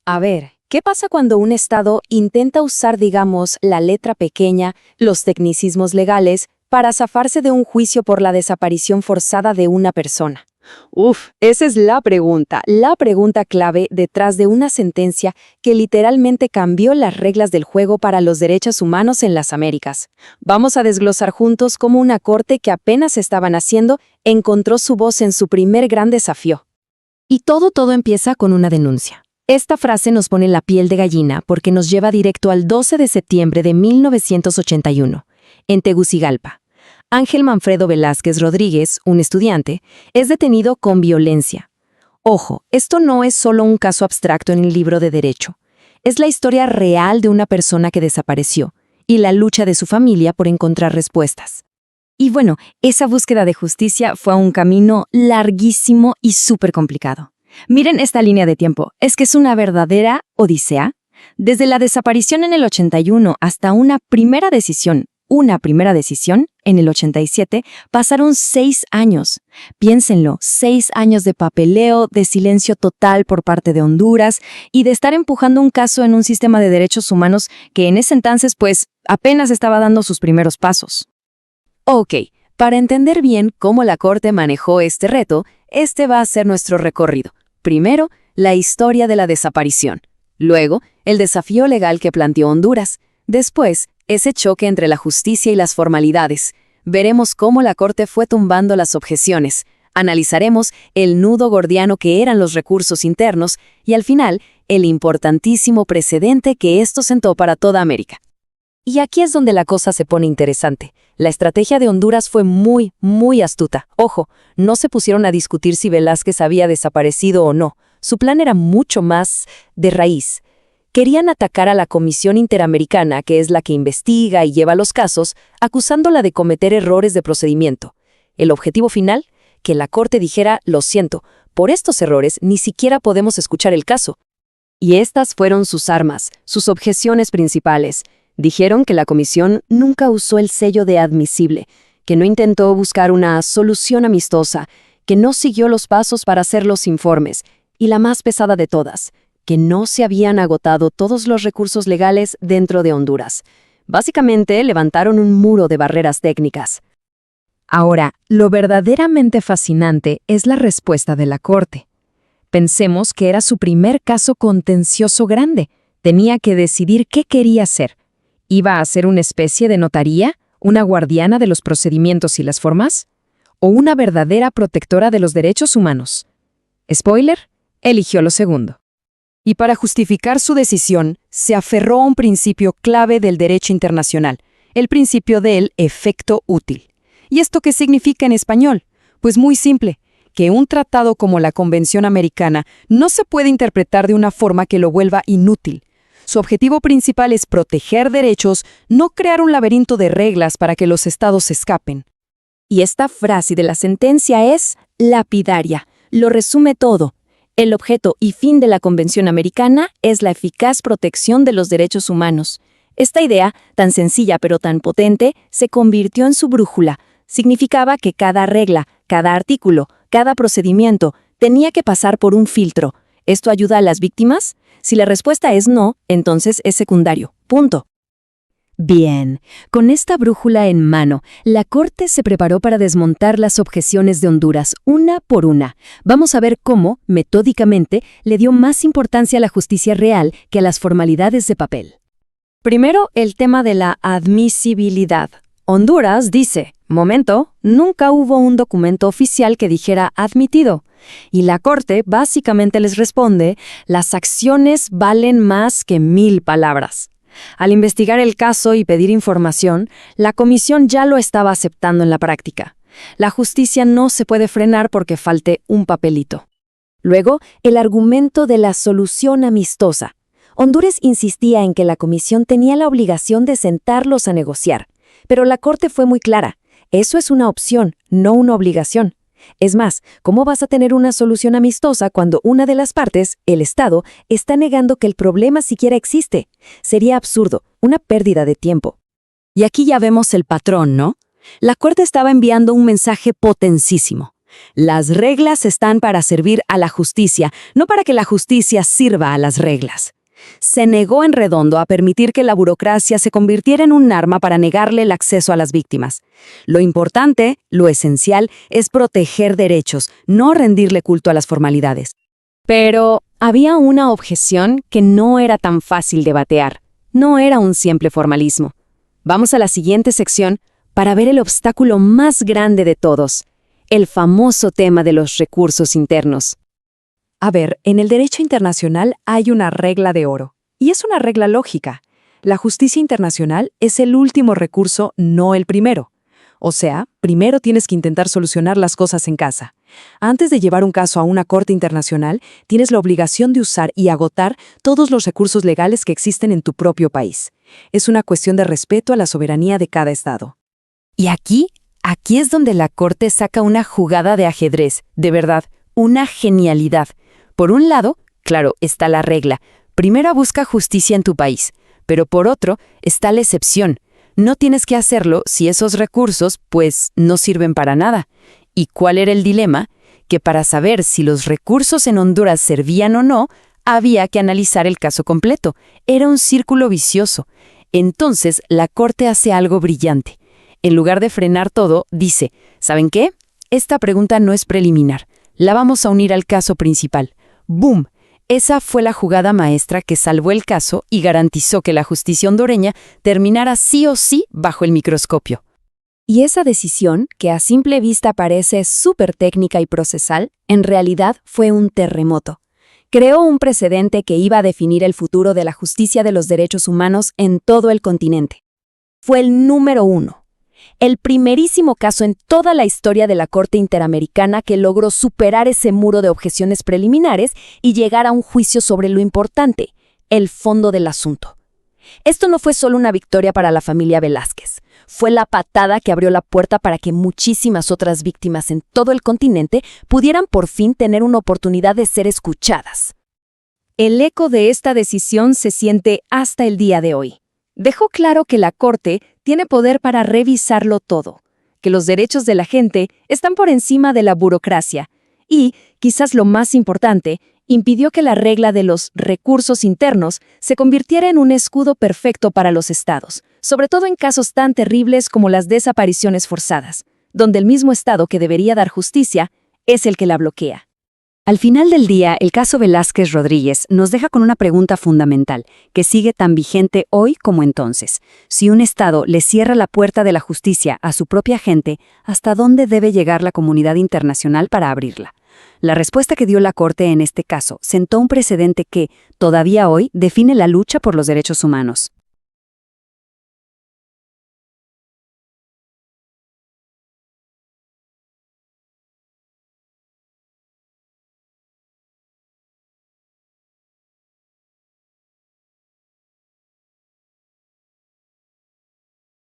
A ver, ¿qué pasa cuando un Estado intenta usar, digamos, la letra pequeña, los tecnicismos legales, para zafarse de un juicio por la desaparición forzada de una persona? Esa es la pregunta clave detrás de una sentencia que literalmente cambió las reglas del juego para los derechos humanos en las Américas. Vamos a desglosar juntos cómo una corte que apenas estaba naciendo encontró su voz en su primer gran desafío. Y todo empieza con una denuncia. Esta frase nos pone la piel de gallina porque nos lleva directo al 12 de septiembre de 1981, en Tegucigalpa. Ángel Manfredo Velázquez Rodríguez, un estudiante, es detenido con violencia. Ojo, esto no es solo un caso abstracto en el libro de derecho. Es la historia real de una persona que desapareció y la lucha de su familia por encontrar respuestas. Y bueno, esa búsqueda de justicia fue un camino larguísimo y súper complicado. Miren esta línea de tiempo, es que es una verdadera odisea. Desde la desaparición en el 81 hasta una primera decisión en el 87, pasaron 6 años. Piénsenlo, 6 años de papeleo, de silencio total por parte de Honduras y de estar empujando un caso en un sistema de derechos humanos que en ese entonces, pues, apenas estaba dando sus primeros pasos. Ok, para entender bien cómo la Corte manejó este reto, este va a ser nuestro recorrido. Primero, la historia de la desaparición. Luego, el desafío legal que planteó Honduras. Después, ese choque entre la justicia y las formalidades. Veremos cómo la Corte fue tumbando las objeciones. Analizaremos el nudo gordiano que eran los recursos internos y, al final, el importantísimo precedente que esto sentó para toda América. Y aquí es donde la cosa se pone interesante. La estrategia de Honduras fue muy astuta. Ojo, no se pusieron a discutir si Velázquez había desaparecido o no. Su plan era mucho más de raíz. Querían atacar a la Comisión Interamericana, que es la que investiga y lleva los casos, acusándola de cometer errores de procedimiento. El objetivo final, que la Corte dijera, lo siento, por estos errores ni siquiera podemos escuchar el caso. Y estas fueron sus armas, sus objeciones principales. Dijeron que la Comisión nunca usó el sello de admisible, que no intentó buscar una solución amistosa, que no siguió los pasos para hacer los informes, y la más pesada de todas, que no se habían agotado todos los recursos legales dentro de Honduras. Básicamente, levantaron un muro de barreras técnicas. Ahora, lo verdaderamente fascinante es la respuesta de la Corte. Pensemos que era su primer caso contencioso grande. Tenía que decidir qué quería hacer. ¿Iba a ser una especie de notaría, una guardiana de los procedimientos y las formas? ¿O una verdadera protectora de los derechos humanos? Spoiler, eligió lo segundo. Y para justificar su decisión, se aferró a un principio clave del derecho internacional, el principio del efecto útil. ¿Y esto qué significa en español? Pues muy simple, que un tratado como la Convención Americana no se puede interpretar de una forma que lo vuelva inútil. Su objetivo principal es proteger derechos, no crear un laberinto de reglas para que los estados escapen. Y esta frase de la sentencia es lapidaria, lo resume todo. El objeto y fin de la Convención Americana es la eficaz protección de los derechos humanos. Esta idea, tan sencilla pero tan potente, se convirtió en su brújula. Significaba que cada regla, cada artículo, cada procedimiento tenía que pasar por un filtro. ¿Esto ayuda a las víctimas? Si la respuesta es no, entonces es secundario. Punto. Bien, con esta brújula en mano, la Corte se preparó para desmontar las objeciones de Honduras una por una. Vamos a ver cómo, metódicamente, le dio más importancia a la justicia real que a las formalidades de papel. Primero, el tema de la admisibilidad. Honduras dice, momento, nunca hubo un documento oficial que dijera admitido. Y la Corte básicamente les responde, las acciones valen más que 1000 palabras. Al investigar el caso y pedir información, la comisión ya lo estaba aceptando en la práctica. La justicia no se puede frenar porque falte un papelito. Luego, el argumento de la solución amistosa. Honduras insistía en que la comisión tenía la obligación de sentarlos a negociar, pero la Corte fue muy clara. Eso es una opción, no una obligación. Es más, ¿cómo vas a tener una solución amistosa cuando una de las partes, el Estado, está negando que el problema siquiera existe? Sería absurdo, una pérdida de tiempo. Y aquí ya vemos el patrón, ¿no? La Corte estaba enviando un mensaje potentísimo. Las reglas están para servir a la justicia, no para que la justicia sirva a las reglas. Se negó en redondo a permitir que la burocracia se convirtiera en un arma para negarle el acceso a las víctimas. Lo importante, lo esencial, es proteger derechos, no rendirle culto a las formalidades. Pero había una objeción que no era tan fácil de batear. No era un simple formalismo. Vamos a la siguiente sección para ver el obstáculo más grande de todos, el famoso tema de los recursos internos. A ver, en el derecho internacional hay una regla de oro, y es una regla lógica. La justicia internacional es el último recurso, no el primero. O sea, primero tienes que intentar solucionar las cosas en casa. Antes de llevar un caso a una corte internacional, tienes la obligación de usar y agotar todos los recursos legales que existen en tu propio país. Es una cuestión de respeto a la soberanía de cada estado. Y aquí es donde la corte saca una jugada de ajedrez, de verdad, una genialidad. Por un lado, claro, está la regla. Primero busca justicia en tu país, pero por otro está la excepción. No tienes que hacerlo si esos recursos, pues, no sirven para nada. ¿Y cuál era el dilema? Que para saber si los recursos en Honduras servían o no, había que analizar el caso completo. Era un círculo vicioso. Entonces, la Corte hace algo brillante. En lugar de frenar todo, dice, ¿saben qué? Esta pregunta no es preliminar. La vamos a unir al caso principal. ¡Boom! Esa fue la jugada maestra que salvó el caso y garantizó que la justicia hondureña terminara sí o sí bajo el microscopio. Y esa decisión, que a simple vista parece súper técnica y procesal, en realidad fue un terremoto. Creó un precedente que iba a definir el futuro de la justicia de los derechos humanos en todo el continente. Fue el número 1. El primerísimo caso en toda la historia de la Corte Interamericana que logró superar ese muro de objeciones preliminares y llegar a un juicio sobre lo importante, el fondo del asunto. Esto no fue solo una victoria para la familia Velázquez, fue la patada que abrió la puerta para que muchísimas otras víctimas en todo el continente pudieran por fin tener una oportunidad de ser escuchadas. El eco de esta decisión se siente hasta el día de hoy. Dejó claro que la Corte tiene poder para revisarlo todo, que los derechos de la gente están por encima de la burocracia y, quizás lo más importante, impidió que la regla de los recursos internos se convirtiera en un escudo perfecto para los estados, sobre todo en casos tan terribles como las desapariciones forzadas, donde el mismo estado que debería dar justicia es el que la bloquea. Al final del día, el caso Velázquez Rodríguez nos deja con una pregunta fundamental, que sigue tan vigente hoy como entonces. Si un Estado le cierra la puerta de la justicia a su propia gente, ¿hasta dónde debe llegar la comunidad internacional para abrirla? La respuesta que dio la Corte en este caso sentó un precedente que, todavía hoy, define la lucha por los derechos humanos.